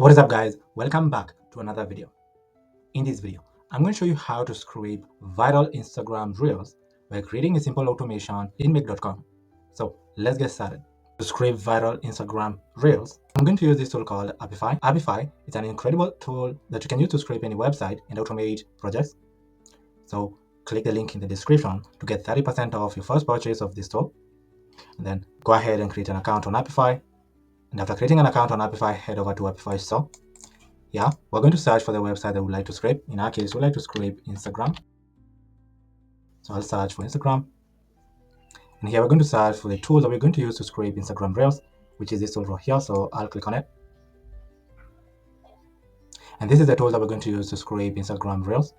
What is up, guys? Welcome back to another video. In this video, I'm going to show you how to scrape viral Instagram reels by creating a simple automation in make.com. So let's get started. To scrape viral Instagram reels, I'm going to use this tool called Apify. Apify is an incredible tool that you can use to scrape any website and automate projects. So click the link in the description to get 30% off your first purchase of this tool. And then go ahead and create an account on Apify. And after creating an account on Apify, head over to Apify store. Yeah, we're going to search for the website that we'd like to scrape. In our case, we'd like to scrape Instagram. So I'll search for Instagram. And here we're going to search for the tool that we're going to use to scrape Instagram Reels, which is this tool right here. So I'll click on it. And this is the tool that we're going to use to scrape Instagram Reels.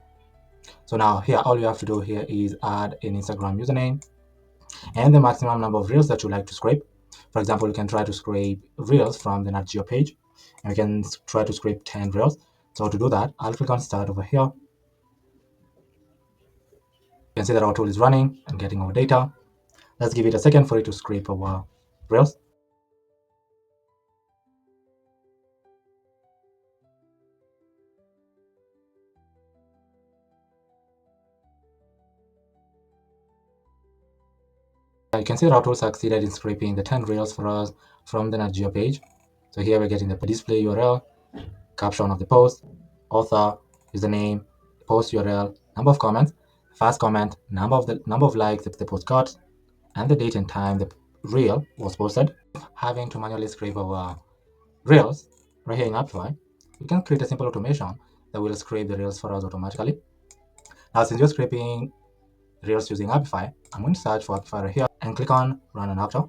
So now here, all you have to do here is add an Instagram username and the maximum number of Reels that you like to scrape. For example, you can try to scrape Reels from the Nat Geo page, and we can try to scrape 10 Reels. So to do that, I'll click on Start over here. You can see that our tool is running and getting our data. Let's give it a second for it to scrape our Reels. You can see that our tool succeeded in scraping the 10 Reels for us from the Nat Geo page. So here we're getting the display URL, caption of the post, author, username, post URL, number of comments, first comment, number of likes the post got, and the date and time the reel was posted. Having to manually scrape our reels right here in Apify, we can create a simple automation that will scrape the reels for us automatically. Now, since you're scraping reels using Apify, I'm going to search for Apify right here and click on Run an Actor.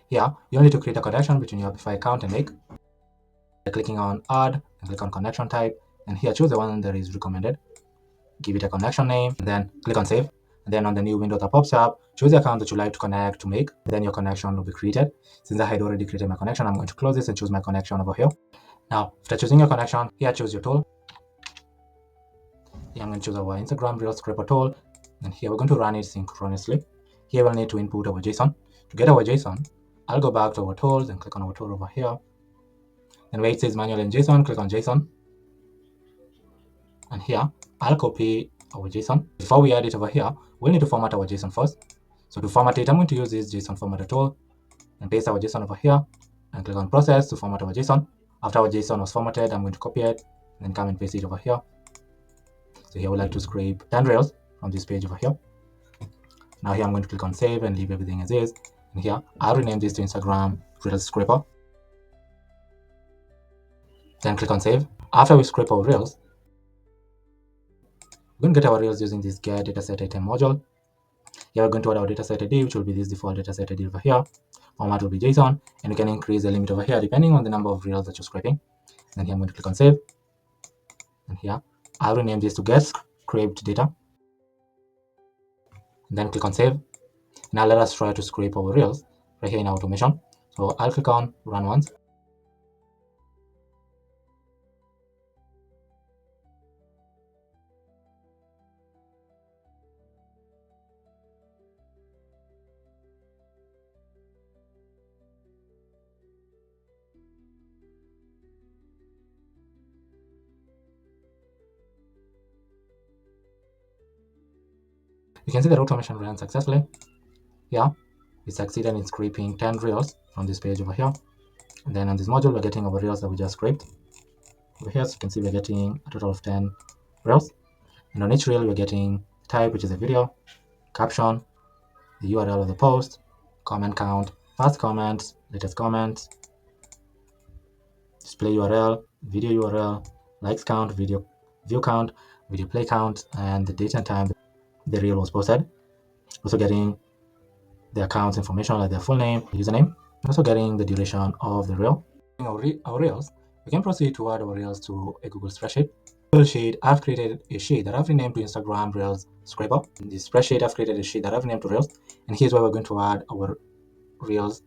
Here, you need to create a connection between your Apify account and Make. By clicking on Add and click on Connection Type, and here choose the one that is recommended. Give it a connection name, and then click on Save. And then on the new window that pops up, choose the account that you like to connect to Make. Then your connection will be created. Since I had already created my connection, I'm going to close this and choose my connection over here. Now, after choosing your connection, here choose your tool. Here I'm going to choose our Instagram Reel Scraper tool, and here we're going to run it synchronously. Here we'll need to input our JSON. To get our JSON, I'll go back to our tools and click on our tool over here. Then where it says manual and JSON, click on JSON. And here, I'll copy our JSON. Before we add it over here, we'll need to format our JSON first. So to format it, I'm going to use this JSON formatter tool and paste our JSON over here and click on Process to format our JSON. After our JSON was formatted, I'm going to copy it and then come and paste it over here. So here we like to scrape 10 Reels from this page over here. Now here I'm going to click on Save and leave everything as is. And here I'll rename this to Instagram Reels Scraper. Then click on Save. After we scrape our Reels, we're going to get our Reels using this Get Dataset Item module. Here we're going to add our dataset ID, which will be this default dataset ID over here. Format will be JSON, and you can increase the limit over here depending on the number of Reels that you're scraping. And here I'm going to click on Save. And here I'll rename this to Get Scraped Data. And then click on Save. Now let us try to scrape our Reels right here in our automation. So I'll click on Run Once. You can see that automation ran successfully. Here, we succeeded in scraping 10 Reels from this page over here. And then on this module, we're getting our Reels that we just scraped. Over here, so you can see we're getting a total of 10 Reels. And on each Reel, we're getting type, which is a video, caption, the URL of the post, comment count, first comment, latest comment, display URL, video URL, likes count, video view count, video play count, and the date and time the reel was posted. Also getting the account's information like their full name, username, and also getting the duration of the reel. Our reels, we can proceed to add our reels to a Google spreadsheet. Google Sheet, I've created a sheet that I've renamed to Instagram Reels Scraper. In this spreadsheet, I've created a sheet that I've named to Reels, and here's where we're going to add our Reels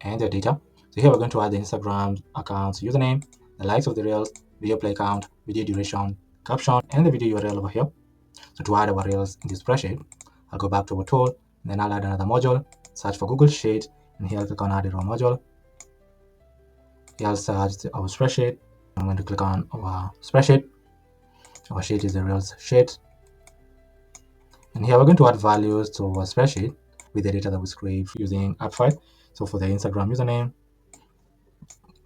and their data. So here we're going to add the Instagram account's username, the likes of the Reels, video play count, video duration, caption, and the video URL over here. So to add our Reels in this spreadsheet, I'll go back to our tool, and then I'll add another module, search for Google Sheet, and here I'll click on Add a Raw module. Here I'll search our spreadsheet. I'm going to click on our spreadsheet. Our sheet is the Reels sheet. And here we're going to add values to our spreadsheet with the data that we scrape using Apify. So for the Instagram username,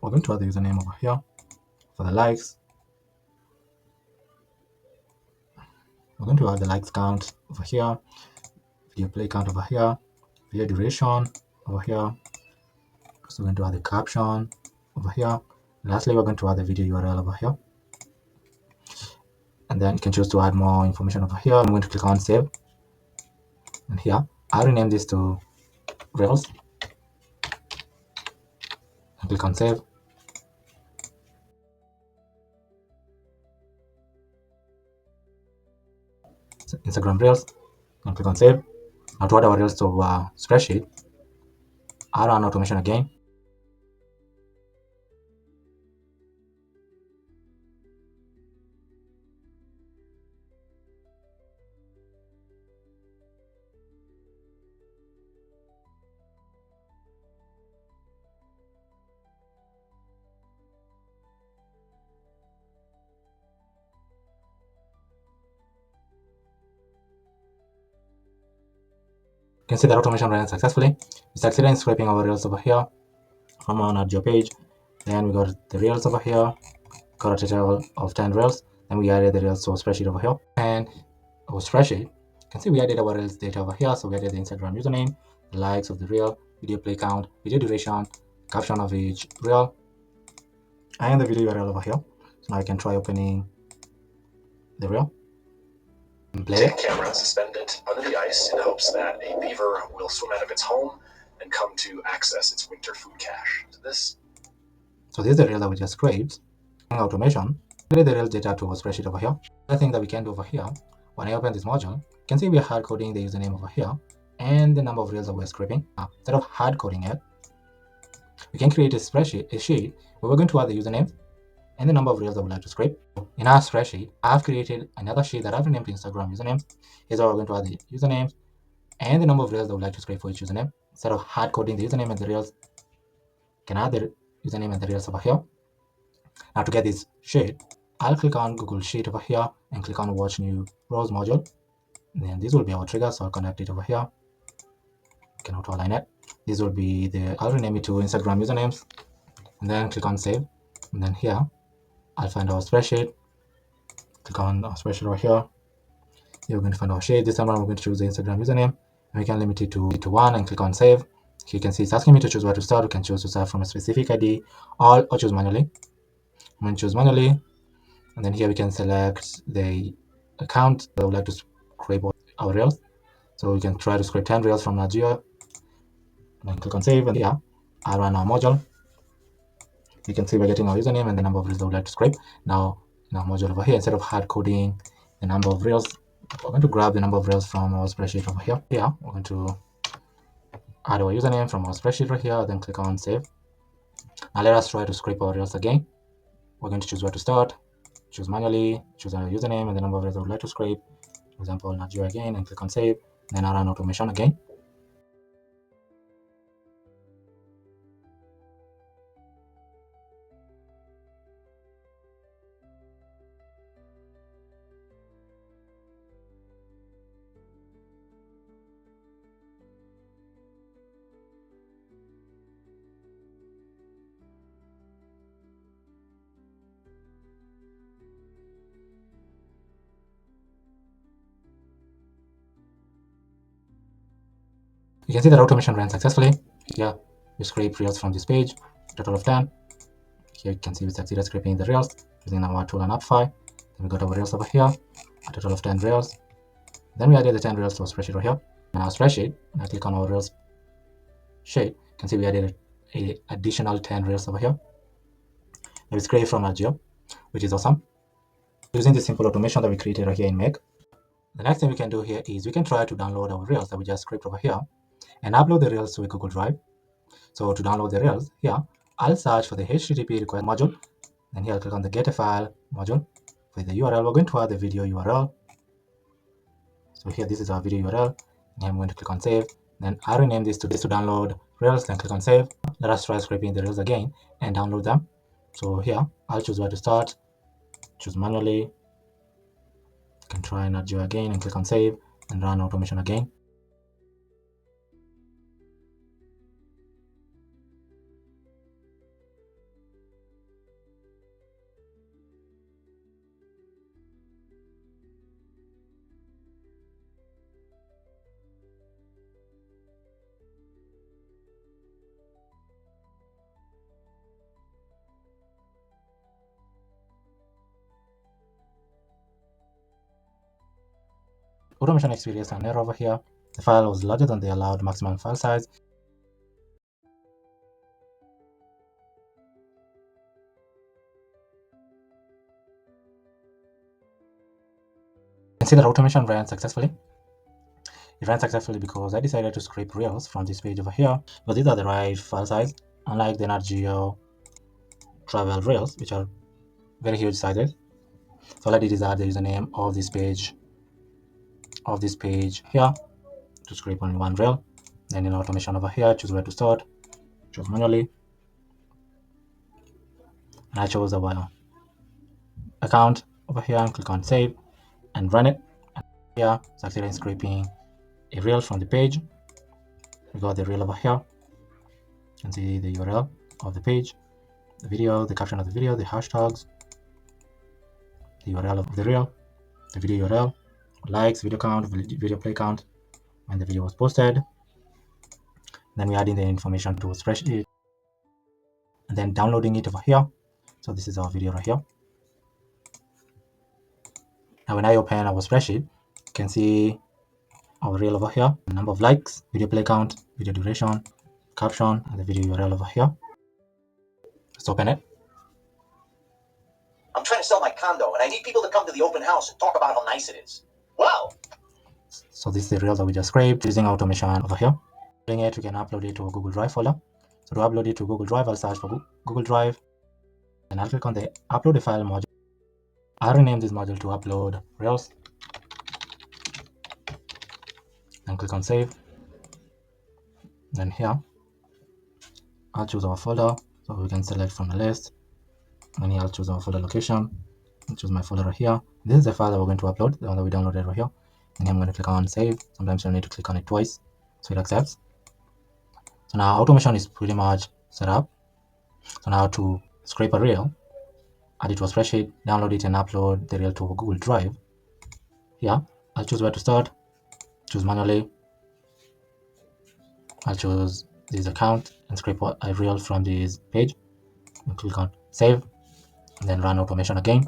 we're going to add the username over here. For the likes, we're going to add the likes count over here, video play count over here, video duration over here. So we're going to add the caption over here. Lastly, we're going to add the video URL over here. And then you can choose to add more information over here. I'm going to click on save. And here, I'll rename this to Reels. And click on save. So Instagram Reels. And click on save. Now to add our Reels to our spreadsheet, I'll run automation again. You can see that automation ran successfully. We succeeded in scraping our Reels over here from our geo page. Then we got the Reels over here, got a total of 10 Reels. Then we added the Reels to our spreadsheet over here. And our spreadsheet, you can see we added our Reels data over here. So we added the Instagram username, the likes of the Reel, video play count, video duration, caption of each Reel, and the video URL over here. So now I can try opening the Reel. Play it. Camera suspended under the ice in hopes that a beaver will swim out of its home and come to access its winter food cache. So this is the Reel that we just scraped. Automation, added the Reel data to our spreadsheet over here. Another thing that we can do over here, when I open this module, you can see we are hard coding the username over here and the number of Reels that we're scraping. Now, instead of hard coding it, we can create a spreadsheet, a sheet where we're going to add the username and the number of Reels that we'd like to scrape. In our spreadsheet, I've created another sheet that I've renamed to Instagram username. Here's where we're going to add the username and the number of Reels that we'd like to scrape for each username. Instead of hard coding the username and the Reels, you can add the username and the Reels over here. Now to get this sheet, I'll click on Google Sheet over here and click on Watch New Rows module. And then this will be our trigger, so I'll connect it over here. You can auto align it. This will be I'll rename it to Instagram usernames and then click on save. And then here, I'll find our spreadsheet. Click on our spreadsheet over here. Here we're going to find our sheet. This time around, we're going to choose the Instagram username. And we can limit it to 1 and click on save. Here you can see it's asking me to choose where to start. We can choose to start from a specific ID or choose manually. I'm going to choose manually. And then here we can select the account that we would like to scrape our Reels. So we can try to scrape 10 Reels from Nigeria. And then click on save. And here, I'll run our module. You can see we're getting our username and the number of Reels that we'd like to scrape. Now, in our module over here, instead of hard coding the number of Reels, we're going to grab the number of Reels from our spreadsheet over here. Here, we're going to add our username from our spreadsheet right here, then click on save. Now let us try to scrape our Reels again. We're going to choose where to start, choose manually, choose our username and the number of Reels that we'd like to scrape. For example, Nigeria again, and click on save. Then I'll run automation again. You can see that automation ran successfully. Here, we scrape Reels from this page, total of 10. Here you can see we succeeded scraping the Reels using our tool and Apify. Then we got our Reels over here, a total of 10 Reels. Then we added the 10 Reels to our spreadsheet over here. In our spreadsheet, when I click on our Reels sheet, you can see we added an additional 10 Reels over here. And we scrape from our geo, which is awesome. Using this simple automation that we created right here in Make. The next thing we can do here is we can try to download our Reels that we just scraped over here and upload the Reels to a Google Drive. So to download the Reels, here, I'll search for the HTTP request module. Then here I'll click on the Get a File module. For the URL, we're going to add the video URL. So here, this is our video URL. And I'm going to click on Save. Then I'll rename this to download reels, then click on save. Let us try scraping the reels again and download them. So here, I'll choose where to start, choose manually. You can try Nat Geo again and click on save and run automation again. Automation experienced an error over here. The file was larger than the allowed maximum file size. You can see that automation ran successfully. It ran successfully because I decided to scrape reels from this page over here, but these are the right file size, unlike the Nat Geo travel reels, which are very huge sizes. So all I did is add the username of this page here to scrape only one reel. Then in automation over here, choose where to start, choose manually, and I chose our account over here and click on save and run it. And here, succeeded in scraping a reel from the page. We got the reel over here. You can see the URL of the page, the video, the caption of the video, the hashtags, the URL of the reel, the video URL, likes, video count, video play count, when the video was posted. Then we add in the information to a spreadsheet and then downloading it over here. So this is our video right here. Now when I open our spreadsheet, you can see our reel over here, the number of likes, video play count, video duration, caption, and the video URL over here. Let's open it. I'm trying to sell my condo, and I need people to come to the open house and talk about how nice it is. Wow! So this is the reel that we just scraped using automation over here. Doing it, we can upload it to a Google Drive folder. So to upload it to Google Drive, I'll search for Google Drive, and I'll click on the upload a file module. I'll rename this module to upload reels, and click on save. Then here, I'll choose our folder, so we can select from the list. And here I'll choose our folder location. I'll choose my folder right here. This is the file that we're going to upload, the one that we downloaded right here. And here I'm going to click on save. Sometimes you'll need to click on it twice, so it accepts. So now automation is pretty much set up. So now to scrape a reel, add it to a spreadsheet, download it and upload the reel to a Google Drive. Here, I'll choose where to start, choose manually. I'll choose this account and scrape a reel from this page. And click on save, and then run automation again.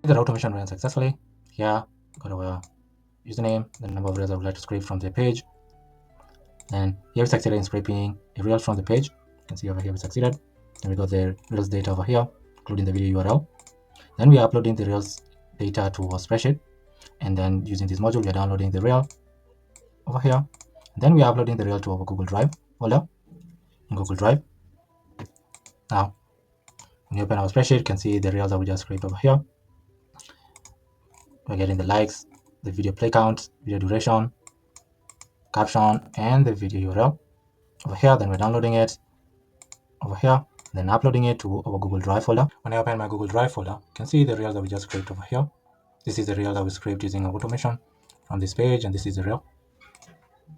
The automation ran successfully. Here, got our username, the number of reels I would like to scrape from the page. And here we succeeded in scraping a reel from the page. You can see over here we succeeded. And we got the reels data over here, including the video URL. Then we are uploading the reels data to our spreadsheet. And then using this module, we are downloading the reel over here. And then we are uploading the reel to our Google Drive folder in Google Drive. Now, when you open our spreadsheet, you can see the reels that we just scraped over here. We're getting the likes, the video play count, video duration, caption, and the video URL over here. Then we're downloading it over here, then uploading it to our Google Drive folder. When I open my Google Drive folder, you can see the reel that we just scraped over here. This is the reel that we scraped using automation from this page, and this is the reel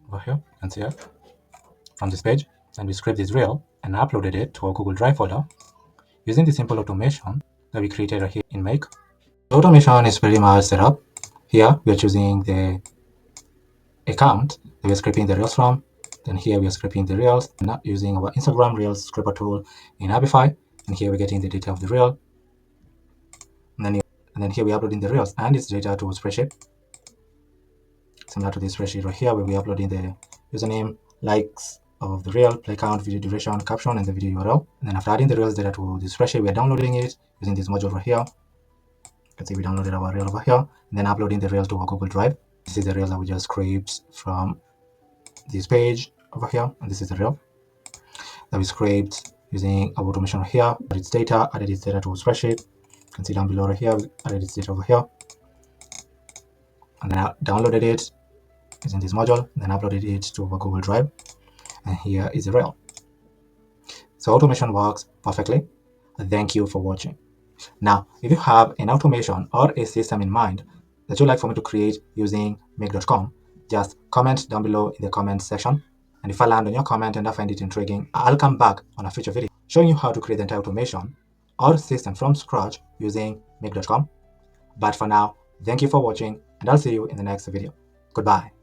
over here. You can see it from this page. And we scraped this reel and uploaded it to our Google Drive folder using the simple automation that we created right here in Make. The automation is pretty much set up. Here we are choosing the account that we are scraping the reels from. Then here we are scraping the reels using our Instagram Reels scraper tool in Apify. And here we're getting the data of the reel. And then here we're uploading the reels and its data to a spreadsheet. Similar to this spreadsheet right here, where we're uploading the username, likes of the reel, play count, video duration, caption, and the video URL. And then after adding the reels data to the spreadsheet, we're downloading it using this module right here. can see we downloaded our reel over here, and then uploading the reel to our Google Drive. This is the reel that we just scraped from this page over here, and this is the reel that we scraped using our automation here. Added its data, added its data to a spreadsheet. You can see down below right here, we added its data over here, and then I downloaded it using this module, then uploaded it to our Google Drive, and here is the reel. So automation works perfectly. Thank you for watching. Now, if you have an automation or a system in mind that you'd like for me to create using make.com, just comment down below in the comment section. And if I land on your comment and I find it intriguing, I'll come back on a future video showing you how to create the entire automation or system from scratch using make.com. But for now, thank you for watching, and I'll see you in the next video. Goodbye.